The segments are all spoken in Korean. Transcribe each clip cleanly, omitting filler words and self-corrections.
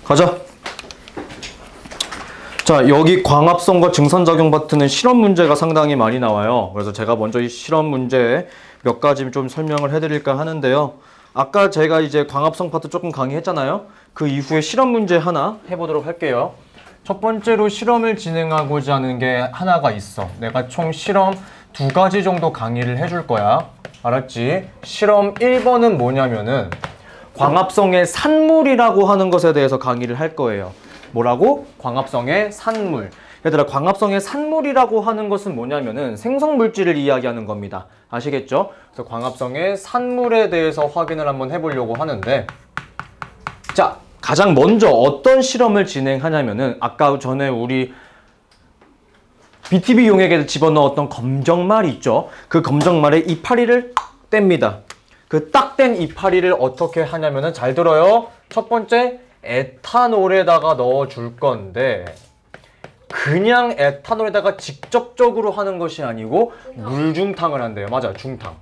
가자. 자, 여기 광합성과 증산작용 파트는 실험 문제가 상당히 많이 나와요. 그래서 제가 먼저 이 실험 문제 몇 가지 좀 설명을 해드릴까 하는데요. 아까 제가 이제 광합성 파트 조금 강의했잖아요. 그 이후에 실험 문제 하나 해보도록 할게요. 첫 번째로 실험을 진행하고자 하는 게 하나가 있어. 내가 총 실험 2가지 정도 강의를 해줄 거야. 알았지? 실험 1번은 뭐냐면은 광합성의 산물이라고 하는 것에 대해서 강의를 할 거예요. 뭐라고? 광합성의 산물. 얘들아, 광합성의 산물이라고 하는 것은 뭐냐면은 생성물질을 이야기하는 겁니다. 아시겠죠? 그래서 광합성의 산물에 대해서 확인을 한번 해보려고 하는데, 자, 가장 먼저 어떤 실험을 진행하냐면은 아까 전에 우리 BTB 용액에 집어넣었던 검정말 있죠? 그 검정말에 이파리를 뗍니다. 그 딱 뗀 이파리를 어떻게 하냐면은, 잘 들어요. 첫 번째, 에탄올에다가 넣어줄 건데, 그냥 에탄올에다가 직접적으로 하는 것이 아니고 물중탕을 한대요. 맞아, 중탕.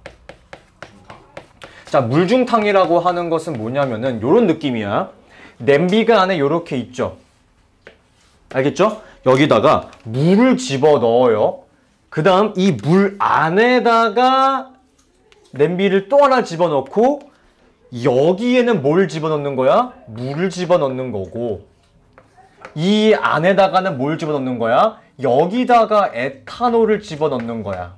자, 물중탕이라고 하는 것은 뭐냐면은 요런 느낌이야. 냄비가 안에 요렇게 있죠. 알겠죠? 여기다가 물을 집어넣어요. 그 다음 이 물 안에다가 냄비를 또 하나 집어넣고, 여기에는 뭘 집어넣는 거야? 물을 집어넣는 거고, 이 안에다가는 뭘 집어넣는 거야? 여기다가 에탄올을 집어넣는 거야.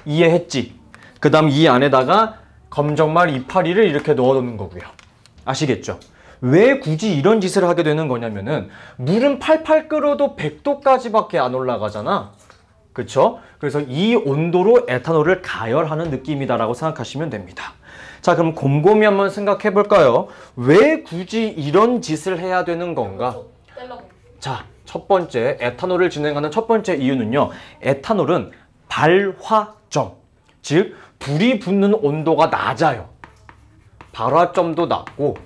이해했지? 그 다음 이 안에다가 검정말 이파리를 이렇게 넣어놓는 거고요. 아시겠죠? 왜 굳이 이런 짓을 하게 되는 거냐면은, 물은 팔팔 끓어도 100도까지밖에 안 올라가잖아. 그쵸? 그래서 이 온도로 에탄올을 가열하는 느낌이다라고 생각하시면 됩니다. 자, 그럼 곰곰이 한번 생각해 볼까요? 왜 굳이 이런 짓을 해야 되는 건가? 자, 첫 번째, 에탄올을 진행하는 첫 번째 이유는요. 에탄올은 발화점, 즉 불이 붙는 온도가 낮아요. 발화점도 낮고,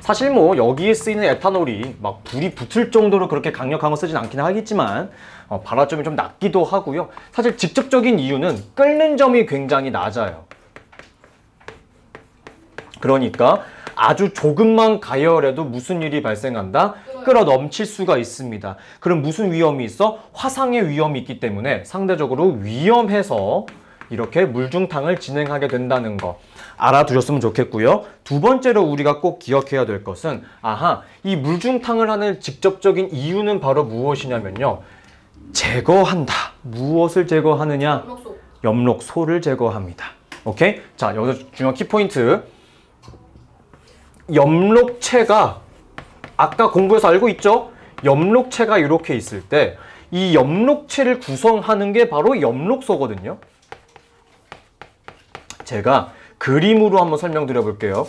사실 뭐 여기에 쓰이는 에탄올이 막 불이 붙을 정도로 그렇게 강력한 거 쓰진 않긴 하겠지만 발화점이 좀 낮기도 하고요. 사실 직접적인 이유는 끓는 점이 굉장히 낮아요. 그러니까 아주 조금만 가열해도 무슨 일이 발생한다? 끓어 넘칠 수가 있습니다. 그럼 무슨 위험이 있어? 화상의 위험이 있기 때문에 상대적으로 위험해서 이렇게 물중탕을 진행하게 된다는 거 알아두셨으면 좋겠고요. 두 번째로 우리가 꼭 기억해야 될 것은, 이 물중탕을 하는 직접적인 이유는 바로 무엇이냐면요. 제거한다. 무엇을 제거하느냐? 엽록소를 제거합니다. 오케이? 자, 여기서 중요한 키포인트. 엽록체가 아까 공부해서 알고 있죠? 엽록체가 이렇게 있을 때 이 엽록체를 구성하는 게 바로 엽록소거든요. 제가 그림으로 한번 설명드려 볼게요.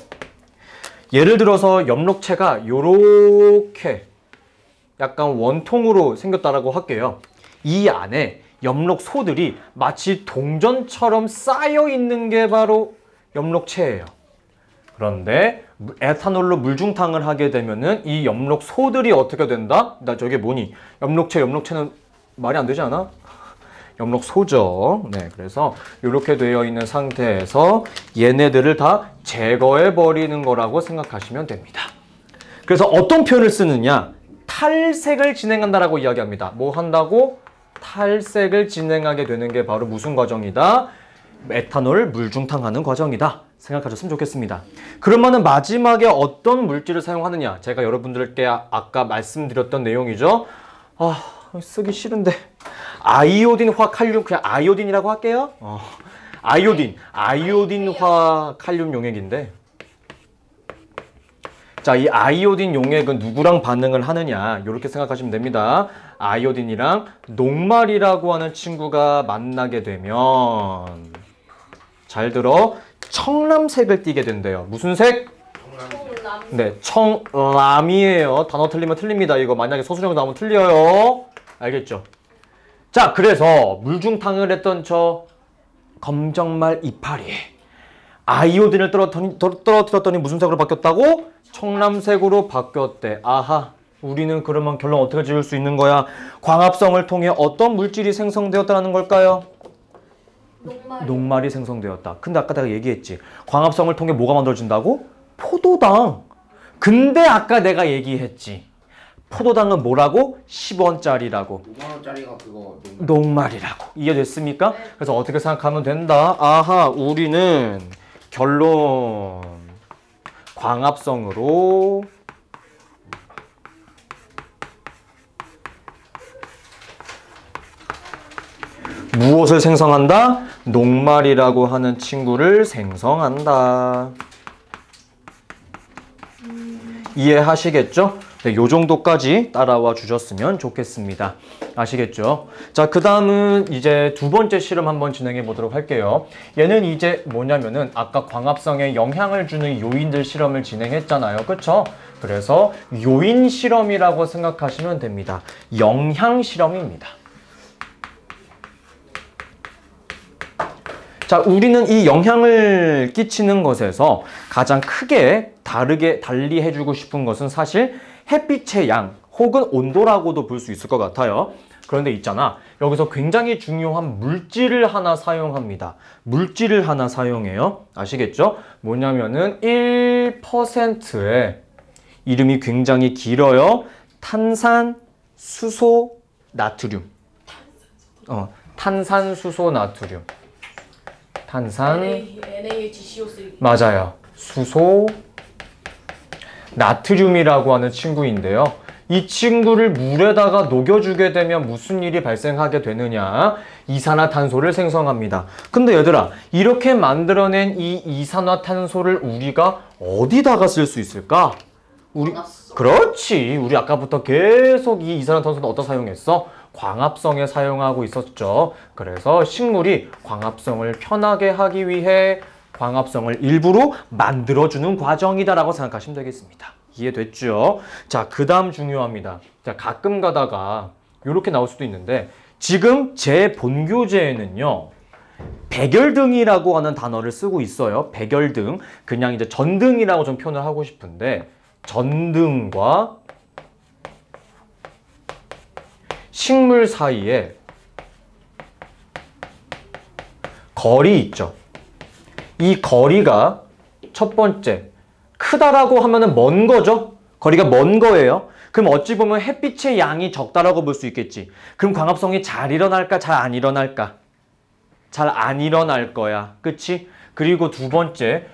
예를 들어서 엽록체가 요렇게 약간 원통으로 생겼다라고 할게요. 이 안에 엽록소들이 마치 동전처럼 쌓여 있는 게 바로 엽록체예요. 그런데 에탄올로 물중탕을 하게 되면은 이 엽록소들이 어떻게 된다? 나 저게 뭐니? 엽록체는 말이 안 되지 않아? 엽록소죠. 네, 그래서 이렇게 되어 있는 상태에서 얘네들을 다 제거해 버리는 거라고 생각하시면 됩니다. 그래서 어떤 표현을 쓰느냐? 탈색을 진행한다라고 이야기합니다. 뭐 한다고? 탈색을 진행하게 되는 게 바로 무슨 과정이다? 에탄올 물중탕하는 과정이다. 생각하셨으면 좋겠습니다. 그러면은 마지막에 어떤 물질을 사용하느냐? 제가 여러분들께 아까 말씀드렸던 내용이죠. 쓰기 싫은데. 아이오딘화 칼륨, 그냥 아이오딘이라고 할게요. 아이오딘화 칼륨 용액인데, 자, 이 아이오딘 용액은 누구랑 반응을 하느냐? 이렇게 생각하시면 됩니다. 아이오딘이랑 녹말이라고 하는 친구가 만나게 되면, 잘 들어, 청람색을 띠게 된대요. 무슨 색? 네, 청람이에요. 단어 틀리면 틀립니다. 이거 만약에 서술형 나오면 틀려요. 알겠죠? 자, 그래서 물중탕을 했던 저 검정말 이파리에 아이오딘을 떨어뜨렸더니 무슨 색으로 바뀌었다고? 청람색으로 바뀌었대. 우리는 그러면 결론 어떻게 지을 수 있는 거야? 광합성을 통해 어떤 물질이 생성되었다는 걸까요? 녹말이 생성되었다. 근데 아까 내가 얘기했지. 광합성을 통해 뭐가 만들어진다고? 포도당. 근데 아까 내가 얘기했지. 포도당은 뭐라고? 10원짜리라고. 5만원짜리가 그거 녹말이라고. 이해됐습니까? 네. 그래서 어떻게 생각하면 된다? 아하, 우리는 결론. 광합성으로 무엇을 생성한다? 녹말이라고 하는 친구를 생성한다. 이해하시겠죠? 네, 요 정도까지 따라와 주셨으면 좋겠습니다. 아시겠죠? 자, 그 다음은 이제 두 번째 실험 한번 진행해 보도록 할게요. 얘는 이제 뭐냐면은 아까 광합성에 영향을 주는 요인들 실험을 진행했잖아요. 그쵸? 그래서 요인 실험이라고 생각하시면 됩니다. 영향 실험입니다. 자, 우리는 이 영향을 끼치는 것에서 가장 크게 달리 해주고 싶은 것은 사실 햇빛의 양 혹은 온도라고도 볼 수 있을 것 같아요. 그런데 있잖아, 여기서 굉장히 중요한 물질을 하나 사용합니다. 물질을 하나 사용해요. 아시겠죠? 뭐냐면은 1%의 이름이 굉장히 길어요. 탄산수소 나트륨. 탄산수소 나트륨. NaHCO3. 맞아요. 수소 나트륨이라고 하는 친구인데요. 이 친구를 물에다가 녹여주게 되면 무슨 일이 발생하게 되느냐? 이산화탄소를 생성합니다. 근데 얘들아, 이렇게 만들어낸 이 이산화탄소를 우리가 어디다가 쓸 수 있을까? 그렇지. 우리 아까부터 계속 이 이산화탄소는 어디다 사용했어? 광합성에 사용하고 있었죠. 그래서 식물이 광합성을 편하게 하기 위해 광합성을 일부러 만들어주는 과정이다라고 생각하시면 되겠습니다. 이해됐죠? 자, 그 다음 중요합니다. 자, 가끔 가다가 이렇게 나올 수도 있는데 지금 제 본교재에는요, 백열등이라고 하는 단어를 쓰고 있어요. 백열등. 그냥 이제 전등이라고 좀 표현을 하고 싶은데 전등과 식물 사이에 거리 있죠. 이 거리가 첫 번째, 크다라고 하면은 먼 거죠. 거리가 먼 거예요. 그럼 어찌 보면 햇빛의 양이 적다라고 볼 수 있겠지. 그럼 광합성이 잘 일어날까? 잘 안 일어날까? 잘 안 일어날 거야. 그치? 그리고 두 번째,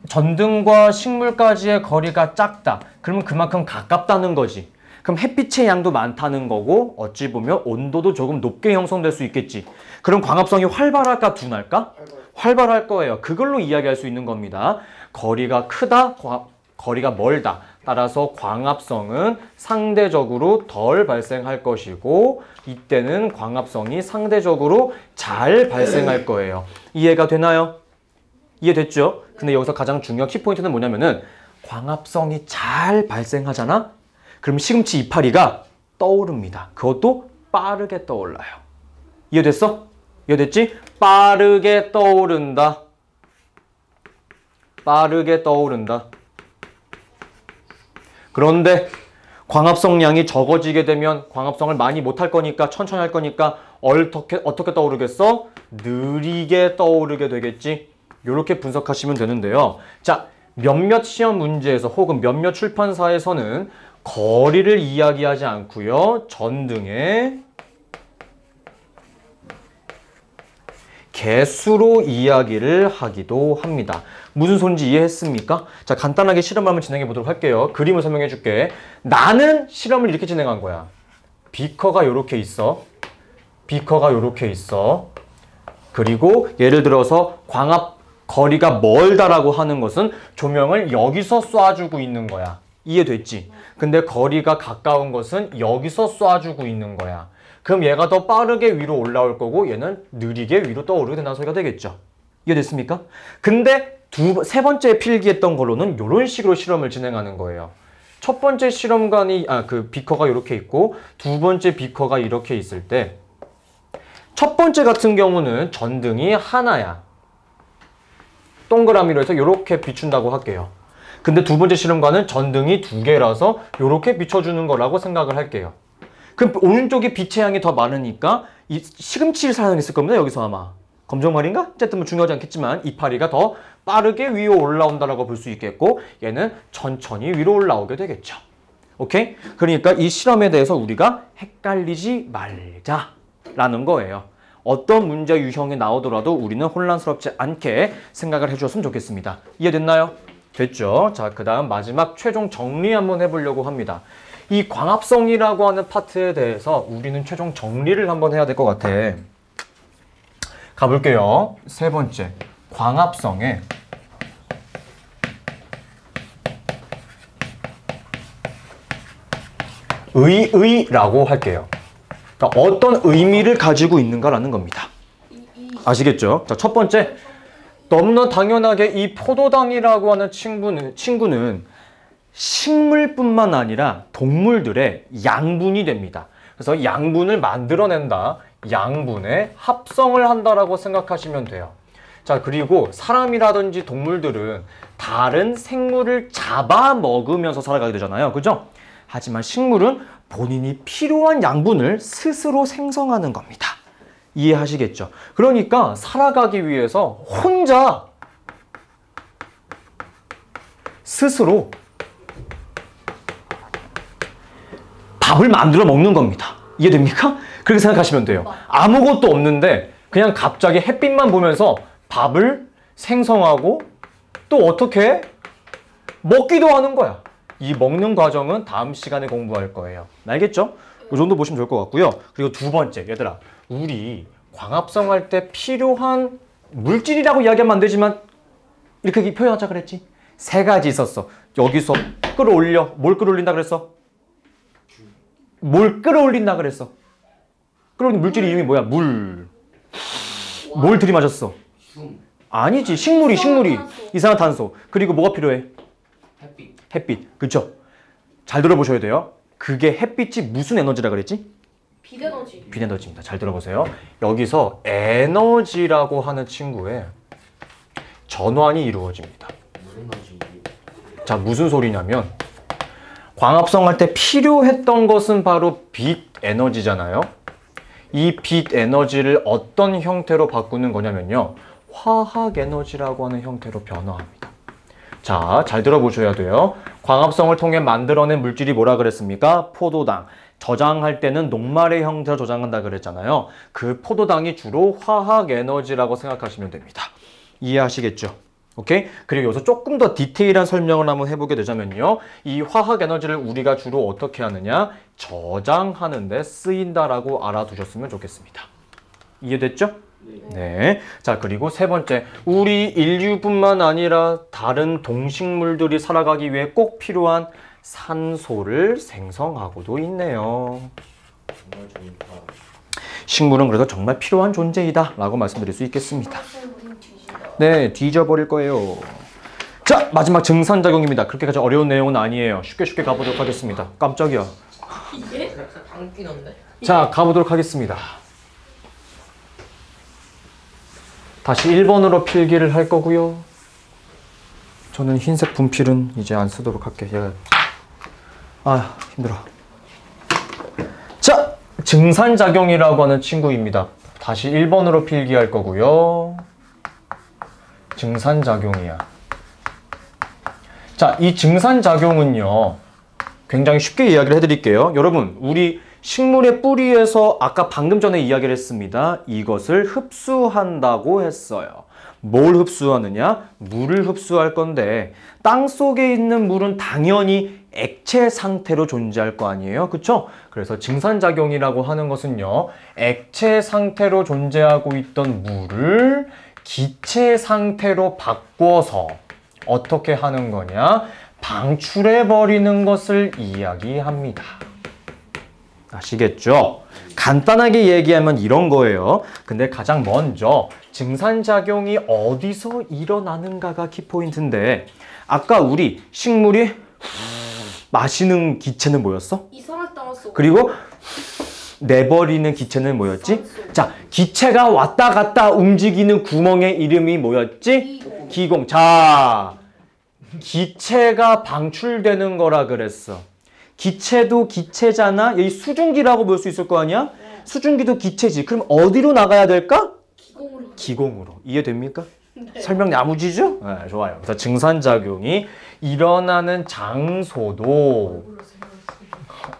전등과 식물까지의 거리가 작다. 그러면 그만큼 가깝다는 거지. 그럼 햇빛의 양도 많다는 거고 어찌 보면 온도도 조금 높게 형성될 수 있겠지. 그럼 광합성이 활발할까 둔할까? 활발할 거예요. 그걸로 이야기할 수 있는 겁니다. 거리가 크다, 거리가 멀다. 따라서 광합성은 상대적으로 덜 발생할 것이고 이때는 광합성이 상대적으로 잘 발생할 거예요. 이해가 되나요? 이해됐죠? 근데 여기서 가장 중요한 키포인트는 뭐냐면은 광합성이 잘 발생하잖아? 그럼 시금치 이파리가 떠오릅니다. 그것도 빠르게 떠올라요. 이해됐어? 이해됐지? 빠르게 떠오른다. 빠르게 떠오른다. 그런데 광합성량이 적어지게 되면 광합성을 많이 못할 거니까 천천히 할 거니까 어떻게 떠오르겠어? 느리게 떠오르게 되겠지. 이렇게 분석하시면 되는데요. 자, 몇몇 시험 문제에서 혹은 몇몇 출판사에서는 거리를 이야기하지 않고요. 전등의 개수로 이야기를 하기도 합니다. 무슨 소린지 이해했습니까? 자, 간단하게 실험을 한번 진행해 보도록 할게요. 그림을 설명해 줄게. 나는 실험을 이렇게 진행한 거야. 비커가 이렇게 있어. 비커가 이렇게 있어. 그리고 예를 들어서 광합 거리가 멀다라고 하는 것은 조명을 여기서 쏴주고 있는 거야. 이해됐지? 근데 거리가 가까운 것은 여기서 쏴주고 있는 거야. 그럼 얘가 더 빠르게 위로 올라올 거고 얘는 느리게 위로 떠오르게 된다는 소리가 되겠죠. 이해됐습니까? 근데 세 번째 필기했던 걸로는 이런 식으로 실험을 진행하는 거예요. 첫 번째 실험관이 그 비커가 이렇게 있고 두 번째 비커가 이렇게 있을 때 첫 번째 같은 경우는 전등이 하나야. 동그라미로 해서 이렇게 비춘다고 할게요. 근데 두 번째 실험관은 전등이 두 개라서 이렇게 비춰주는 거라고 생각을 할게요. 그럼 오른쪽에 빛의 양이 더 많으니까 이 시금치를 사용했을 겁니다. 여기서 아마. 검정말인가? 어쨌든 뭐 중요하지 않겠지만 이파리가 더 빠르게 위로 올라온다라고 볼 수 있겠고 얘는 천천히 위로 올라오게 되겠죠. 오케이? 그러니까 이 실험에 대해서 우리가 헷갈리지 말자라는 거예요. 어떤 문제 유형이 나오더라도 우리는 혼란스럽지 않게 생각을 해주셨으면 좋겠습니다. 이해됐나요? 됐죠? 자, 그 다음 마지막 최종 정리 한번 해보려고 합니다. 이 광합성이라고 하는 파트에 대해서 우리는 최종 정리를 한번 해야 될 것 같아. 가볼게요. 세 번째, 광합성의 의의라고 할게요. 그러니까 어떤 의미를 가지고 있는가라는 겁니다. 아시겠죠? 자, 첫 번째, 너무나 당연하게 이 포도당이라고 하는 친구는 식물뿐만 아니라 동물들의 양분이 됩니다. 그래서 양분을 만들어낸다, 양분의 합성을 한다라고 생각하시면 돼요. 자, 그리고 사람이라든지 동물들은 다른 생물을 잡아먹으면서 살아가게 되잖아요. 그죠? 하지만 식물은 본인이 필요한 양분을 스스로 생성하는 겁니다. 이해하시겠죠? 그러니까 살아가기 위해서 혼자 스스로 밥을 만들어 먹는 겁니다. 이해됩니까? 그렇게 생각하시면 돼요. 아무것도 없는데 그냥 갑자기 햇빛만 보면서 밥을 생성하고 또 어떻게 먹기도 하는 거야. 이 먹는 과정은 다음 시간에 공부할 거예요. 알겠죠? 이 정도 보시면 좋을 것 같고요. 그리고 두 번째, 얘들아, 우리 광합성할 때 필요한 물질이라고 이야기하면 안 되지만 이렇게 표현하자 그랬지? 세 가지 있었어. 여기서 끌어올려. 뭘 끌어올린다 그랬어? 뭘 끌어올린다 그랬어? 끌어올린 물질 이름이 뭐야? 물. 뭘 들이마셨어? 아니지. 식물이. 이산화탄소. 그리고 뭐가 필요해? 햇빛. 그쵸? 잘 들어보셔야 돼요. 그게 햇빛이 무슨 에너지라 그랬지? 빛에너지. 빛에너지입니다. 잘 들어보세요. 여기서 에너지라고 하는 친구의 전환이 이루어집니다. 자, 무슨 소리냐면 광합성할 때 필요했던 것은 바로 빛 에너지잖아요. 이 빛 에너지를 어떤 형태로 바꾸는 거냐면요. 화학 에너지라고 하는 형태로 변화합니다. 자, 잘 들어보셔야 돼요. 광합성을 통해 만들어낸 물질이 뭐라 그랬습니까? 포도당. 저장할 때는 녹말의 형태로 저장한다 그랬잖아요. 그 포도당이 주로 화학 에너지라고 생각하시면 됩니다. 이해하시겠죠? 오케이? 그리고 여기서 조금 더 디테일한 설명을 한번 해보게 되자면요. 이 화학 에너지를 우리가 주로 어떻게 하느냐? 저장하는 데 쓰인다라고 알아두셨으면 좋겠습니다. 이해됐죠? 네. 자, 그리고 세 번째, 우리 인류뿐만 아니라 다른 동식물들이 살아가기 위해 꼭 필요한 산소를 생성하고도 있네요. 식물은 그래서 정말 필요한 존재이다 라고 말씀드릴 수 있겠습니다. 네, 뒤져버릴 거예요. 자, 마지막 증산작용입니다. 그렇게까지 어려운 내용은 아니에요. 쉽게 가보도록 하겠습니다. 깜짝이야. 이게? 자, 가보도록 하겠습니다. 다시 1번으로 필기를 할 거고요. 저는 흰색 분필은 이제 안 쓰도록 할게요. 힘들어. 자, 증산작용이라고 하는 친구입니다. 다시 1번으로 필기할 거고요. 증산작용이야. 자, 이 증산작용은요. 굉장히 쉽게 이야기를 해드릴게요. 여러분, 우리 식물의 뿌리에서 아까 방금 전에 이야기를 했습니다. 이것을 흡수한다고 했어요. 뭘 흡수하느냐? 물을 흡수할 건데 땅 속에 있는 물은 당연히 액체 상태로 존재할 거 아니에요? 그쵸? 그래서 증산작용이라고 하는 것은요. 액체 상태로 존재하고 있던 물을 기체 상태로 바꿔서 어떻게 하는 거냐? 방출해버리는 것을 이야기합니다. 아시겠죠? 간단하게 얘기하면 이런 거예요. 근데 가장 먼저 증산작용이 어디서 일어나는가가 키포인트인데 아까 우리 식물이 마시는 기체는 뭐였어? 이산화탄소. 그리고 내버리는 기체는 뭐였지? 자, 기체가 왔다 갔다 움직이는 구멍의 이름이 뭐였지? 기공. 자, 기체가 방출되는 거라 그랬어. 기체도 기체잖아. 여기 수증기라고 볼 수 있을 거 아니야? 수증기도 기체지. 그럼 어디로 나가야 될까? 기공으로. 기공으로. 이해됩니까? 네. 설명 야무지죠? 네, 좋아요. 그래서 증산작용이 일어나는 장소도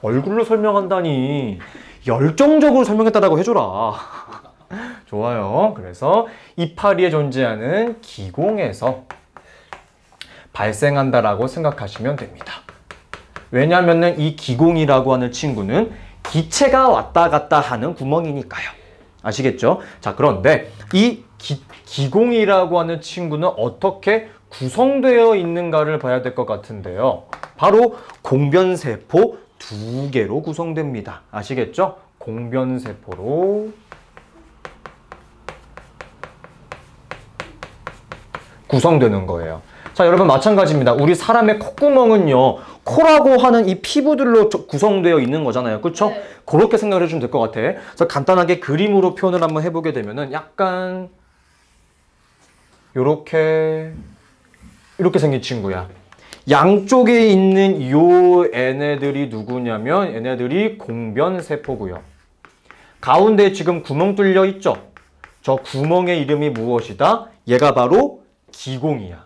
얼굴로 설명한다니 열정적으로 설명했다라고 해줘라. 좋아요. 그래서 이파리에 존재하는 기공에서 발생한다라고 생각하시면 됩니다. 왜냐하면 이 기공이라고 하는 친구는 기체가 왔다 갔다 하는 구멍이니까요. 아시겠죠? 자, 그런데 이 기공이라고 하는 친구는 어떻게 구성되어 있는가를 봐야 될 것 같은데요. 바로 공변세포 2개로 구성됩니다. 아시겠죠? 공변세포로 구성되는 거예요. 자, 여러분 마찬가지입니다. 우리 사람의 콧구멍은요, 코라고 하는 이 피부들로 구성되어 있는 거잖아요. 그렇죠? 네. 그렇게 생각을 해주면 될 것 같아. 그래서 간단하게 그림으로 표현을 한번 해보게 되면은 약간 이렇게 생긴 친구야. 양쪽에 있는 요 얘네들이 누구냐면 얘네들이 공변세포고요. 가운데 지금 구멍 뚫려 있죠? 저 구멍의 이름이 무엇이다? 얘가 바로 기공이야.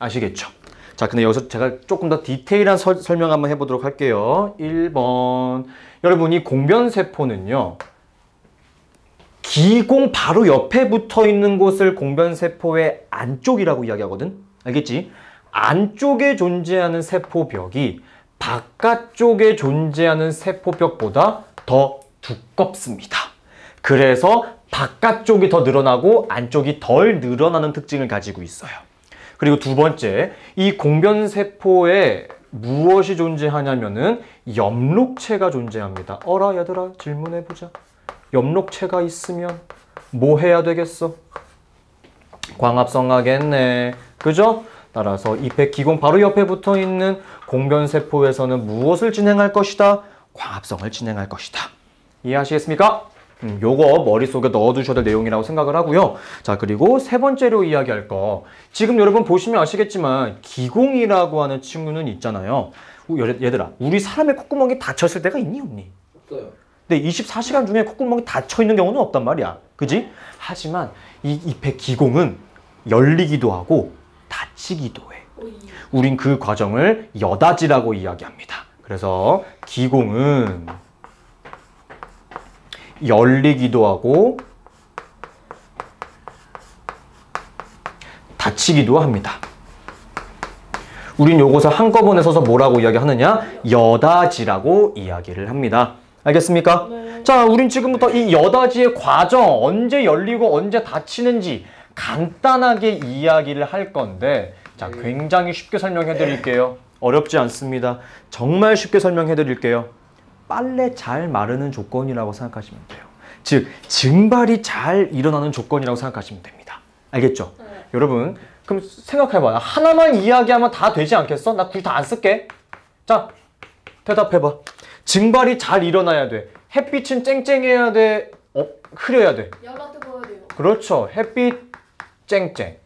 아시겠죠? 자, 근데 여기서 제가 조금 더 디테일한 설명 한번 해보도록 할게요. 1번. 여러분, 이 공변세포는요, 기공 바로 옆에 붙어 있는 곳을 공변세포의 안쪽이라고 이야기하거든? 알겠지? 안쪽에 존재하는 세포벽이 바깥쪽에 존재하는 세포벽보다 더 두껍습니다. 그래서 바깥쪽이 더 늘어나고 안쪽이 덜 늘어나는 특징을 가지고 있어요. 그리고 두 번째, 이 공변세포에 무엇이 존재하냐면은 엽록체가 존재합니다. 어라 얘들아, 질문해보자. 엽록체가 있으면 뭐 해야 되겠어? 광합성하겠네. 그죠? 따라서 이 기공 바로 옆에 붙어있는 공변세포에서는 무엇을 진행할 것이다? 광합성을 진행할 것이다. 이해하시겠습니까? 요거 머릿속에 넣어두셔야 될 내용이라고 생각을 하고요. 자, 그리고 세 번째로 이야기할 거. 지금 여러분 보시면 아시겠지만 기공이라고 하는 친구는 있잖아요. 얘들아, 우리 사람의 콧구멍이 닫혔을 때가 있니 없니? 없어요. 근데 24시간 중에 콧구멍이 닫혀 있는 경우는 없단 말이야. 그지? 하지만 이 ip의 기공은 열리기도 하고 닫히기도 해. 우린 그 과정을 여닫이라고 이야기합니다. 그래서 기공은 열리기도 하고 닫히기도 합니다. 우린 요것을 한꺼번에 써서 뭐라고 이야기하느냐? 여닫이라고 이야기를 합니다. 알겠습니까? 네. 자, 우린 지금부터 이 여닫이의 과정, 언제 열리고 언제 닫히는지 간단하게 이야기를 할 건데, 자, 굉장히 쉽게 설명해 드릴게요. 어렵지 않습니다. 정말 쉽게 설명해 드릴게요. 빨래 잘 마르는 조건이라고 생각하시면 돼요. 즉, 증발이 잘 일어나는 조건이라고 생각하시면 됩니다. 알겠죠? 네. 여러분, 그럼 생각해봐. 하나만 이야기하면 다 되지 않겠어? 나 굳이 다 안 쓸게. 자, 대답해봐. 증발이 잘 일어나야 돼. 햇빛은 쨍쨍해야 돼. 흐려야 돼. 열라 뜨거워야 돼요. 그렇죠. 햇빛 쨍쨍.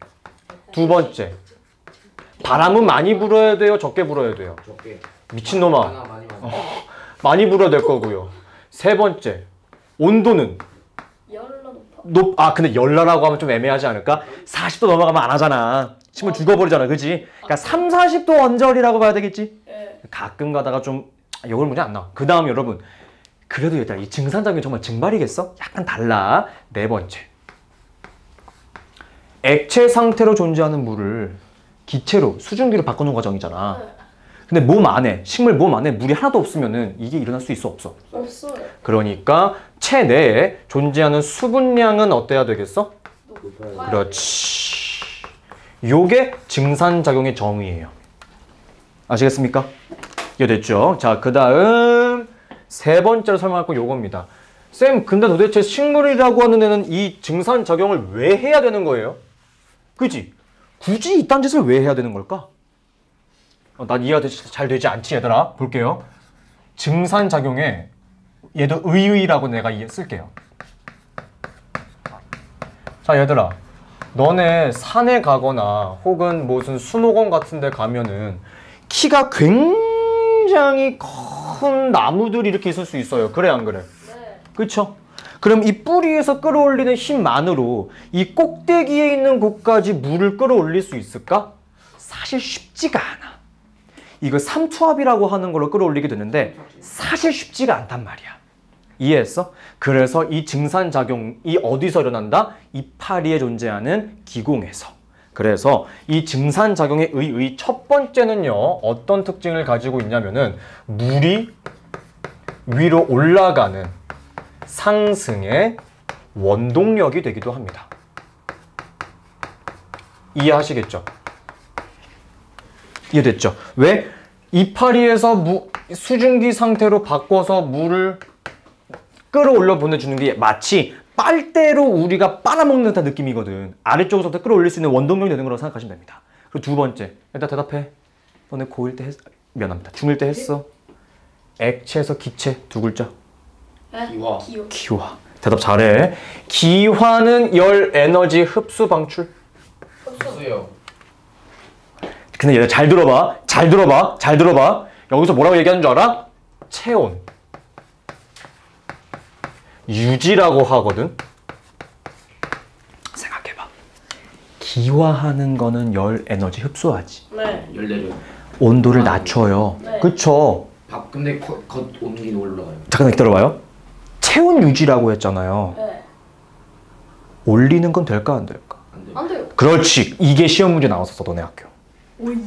두 번째. 바람은 많이 불어야 돼요? 적게 불어야 돼요? 적게. 미친놈아. 많이. 많이 불어야 될 거고요. 세 번째. 온도는? 열라 높아. 근데 열나라고 하면 좀 애매하지 않을까? 40도 넘어가면 안 하잖아. 신문 죽어버리잖아. 그지? 그러니까 3, 40도 언저리라고 봐야 되겠지? 네. 가끔 가다가 좀 이걸 문제 안 나와. 그 다음 여러분, 그래도 얘들아, 이 증산작용이 정말 증발이겠어? 약간 달라. 네 번째, 액체 상태로 존재하는 물을 기체로, 수증기로 바꾸는 과정이잖아. 네. 근데 몸 안에, 식물 몸 안에 물이 하나도 없으면은 이게 일어날 수 있어 없어? 없어요. 그러니까 체내에 존재하는 수분량은 어때야 되겠어? 높아요. 그렇지. 요게 증산작용의 정의예요. 아시겠습니까? 이해됐죠? 자, 그 다음 세 번째로 설명할 건 요겁니다. 쌤, 근데 도대체 식물이라고 하는 애는 이 증산작용을 왜 해야 되는 거예요? 그지? 굳이 이딴 짓을 왜 해야 되는 걸까? 난 이해가 잘 되지 않지, 얘들아. 볼게요. 증산작용에 얘도 의의라고 내가 쓸게요. 자, 얘들아. 너네 산에 가거나 혹은 무슨 수목원 같은 데 가면은 키가 굉장히 큰 나무들이 이렇게 있을 수 있어요. 그래, 안 그래? 네. 그쵸? 그럼 이 뿌리에서 끌어올리는 힘만으로 이 꼭대기에 있는 곳까지 물을 끌어올릴 수 있을까? 사실 쉽지가 않아. 이거 삼투압이라고 하는 걸로 끌어올리게 되는데 사실 쉽지가 않단 말이야. 이해했어? 그래서 이 증산작용이 어디서 일어난다? 이파리에 존재하는 기공에서. 그래서 이 증산작용의 첫 번째는요, 어떤 특징을 가지고 있냐면은 물이 위로 올라가는 상승의 원동력이 되기도 합니다. 이해하시겠죠? 이해됐죠? 왜? 이파리에서 수증기 상태로 바꿔서 물을 끌어올려 보내주는 게 마치 빨대로 우리가 빨아먹는 듯한 느낌이거든. 아래쪽에서부터 끌어올릴 수 있는 원동력이 되는 거라고 생각하시면 됩니다. 그리고 두 번째, 일단 대답해. 너네 고1 때 미안합니다. 중1 때 했어. 액체에서 기체 두 글자. 기화. 기화. 대답 잘해. 기화는 열 에너지 흡수 방출. 흡수요. 근데 얘들 잘 들어봐. 잘 들어봐. 잘 들어봐. 여기서 뭐라고 얘기하는 줄 알아? 체온. 유지라고 하거든. 생각해봐. 기화하는 거는 열 에너지 흡수하지. 네. 열 내려. 온도를 낮춰요. 네. 그쵸? 근데 겉 온기는 올라가요. 잠깐 기다려봐요. 체온 유지라고 했잖아요. 네. 올리는 건 될까 안 될까? 안 돼. 안 돼요. 그렇지. 이게 시험 문제 나왔었어, 너네 학교. 오이.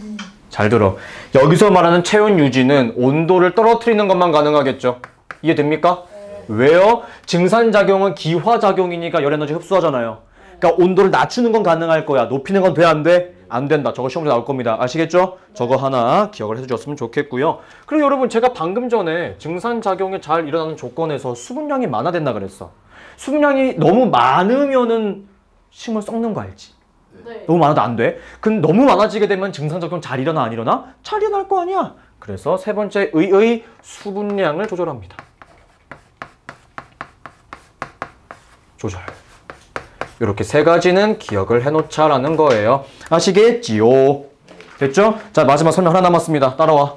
잘 들어. 여기서 말하는 체온 유지는 온도를 떨어뜨리는 것만 가능하겠죠. 이해됩니까? 왜요? 증산작용은 기화작용이니까 열에너지 흡수하잖아요. 그러니까 온도를 낮추는 건 가능할 거야. 높이는 건 돼, 안 돼? 안 된다. 저거 시험에 나올 겁니다. 아시겠죠? 저거 하나 기억을 해주셨으면 좋겠고요. 그리고 여러분, 제가 방금 전에 증산작용이 잘 일어나는 조건에서 수분량이 많아된다 그랬어. 수분량이 너무 많으면은 식물 썩는 거 알지? 네. 너무 많아도 안 돼. 근데 너무 많아지게 되면 증산작용 잘 일어나 안 일어나? 잘 일어날 거 아니야. 그래서 세 번째 의의 수분량을 조절합니다. 조절. 이렇게 세 가지는 기억을 해놓자라는 거예요. 아시겠지요? 됐죠? 자, 마지막 설명 하나 남았습니다. 따라와.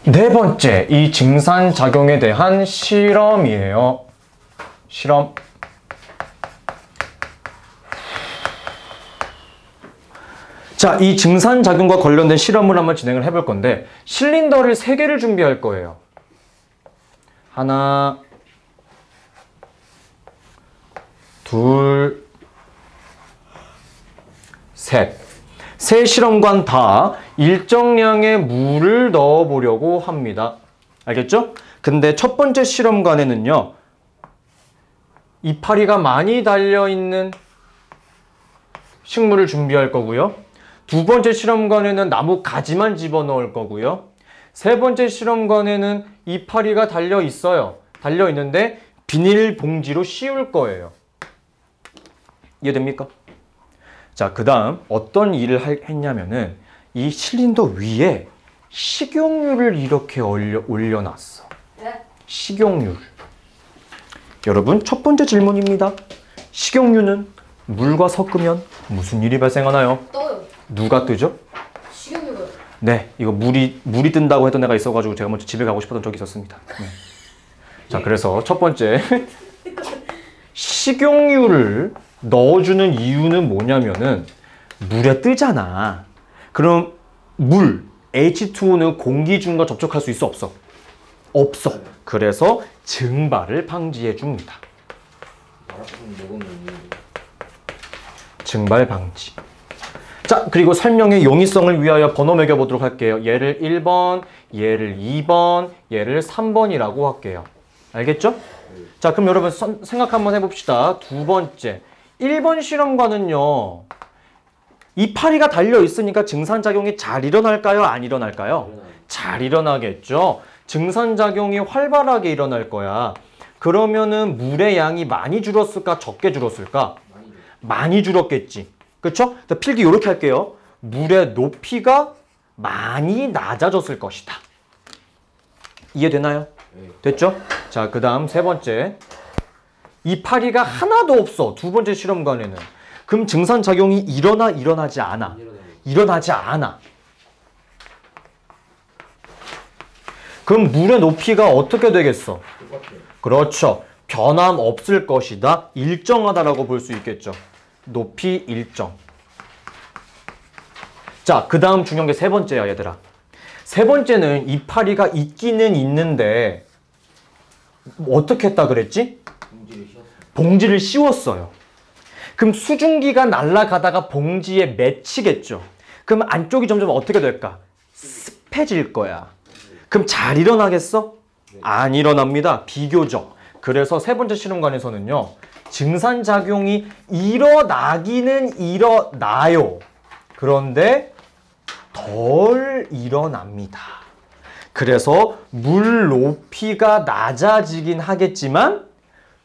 네 번째, 이 증산작용에 대한 실험이에요. 실험. 자, 이 증산작용과 관련된 실험을 한번 진행을 해볼 건데 실린더를 3개를 준비할 거예요. 하나, 둘, 셋. 세 실험관 다 일정량의 물을 넣어보려고 합니다. 알겠죠? 근데 첫 번째 실험관에는요, 이파리가 많이 달려있는 식물을 준비할 거고요. 두 번째 실험관에는 나무 가지만 집어넣을 거고요. 세 번째 실험관에는 이파리가 달려있어요. 달려있는데 비닐봉지로 씌울 거예요. 이해됩니까? 자, 그 다음 어떤 일을 했냐면은 이 실린더 위에 식용유를 이렇게 올려놨어. 네. 식용유를. 여러분, 첫 번째 질문입니다. 식용유는 물과 섞으면 무슨 일이 발생하나요? 떠요. 누가 뜨죠? 식용유가. 네, 이거 물이 뜬다고 했던 애가 있어가지고 제가 먼저 집에 가고 싶었던 적이 있었습니다. 네. 자, 그래서 첫 번째 식용유를 넣어주는 이유는 뭐냐면은 물에 뜨잖아. 그럼 물, H2O는 공기 중과 접촉할 수 있어, 없어? 없어. 그래서 증발을 방지해 줍니다. 증발 방지. 자, 그리고 설명의 용이성을 위하여 번호 매겨보도록 할게요. 얘를 1번, 얘를 2번, 얘를 3번이라고 할게요. 알겠죠? 자, 그럼 여러분 생각 한번 해봅시다. 두 번째. 1번 실험관은요, 이파리가 달려있으니까 증산작용이 잘 일어날까요? 안 일어날까요? 잘 일어나겠죠? 증산작용이 활발하게 일어날 거야. 그러면은 물의 양이 많이 줄었을까? 적게 줄었을까? 많이 줄었겠지. 그쵸? 필기 이렇게 할게요. 물의 높이가 많이 낮아졌을 것이다. 이해되나요? 됐죠? 자, 그 다음 세 번째. 이파리가 하나도 없어. 두 번째 실험관에는. 그럼 증산작용이 일어나지 않아? 일어나지 않아. 그럼 물의 높이가 어떻게 되겠어? 그렇죠. 변함 없을 것이다. 일정하다라고 볼 수 있겠죠. 높이 일정. 자, 그 다음 중요한 게 세 번째야, 얘들아. 세 번째는 이파리가 있기는 있는데 어떻게 했다 그랬지? 봉지를 씌웠어요. 그럼 수증기가 날아가다가 봉지에 맺히겠죠. 그럼 안쪽이 점점 어떻게 될까? 습해질 거야. 그럼 잘 일어나겠어? 안 일어납니다. 비교적. 그래서 세 번째 실험관에서는요. 증산작용이 일어나기는 일어나요. 그런데 덜 일어납니다. 그래서 물 높이가 낮아지긴 하겠지만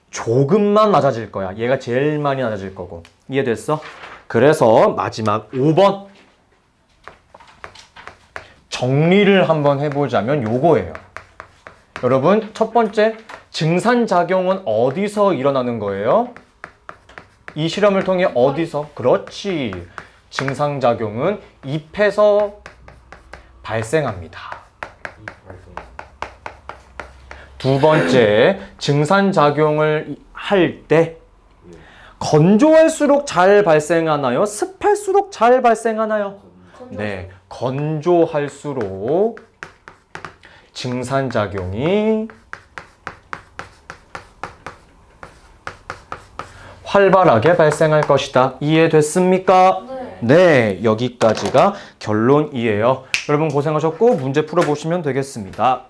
조금만 낮아질 거야. 얘가 제일 많이 낮아질 거고. 이해됐어? 그래서 마지막 5번. 정리를 한번 해보자면 요거예요. 여러분, 첫 번째, 증산작용은 어디서 일어나는 거예요? 이 실험을 통해 어디서? 그렇지. 증상작용은 잎에서 발생합니다. 두 번째, 증산작용을 할 때 건조할수록 잘 발생하나요? 습할수록 잘 발생하나요? 네, 건조할수록 증산작용이 활발하게 발생할 것이다. 이해됐습니까? 네, 여기까지가 결론이에요. 여러분 고생하셨고 문제 풀어보시면 되겠습니다.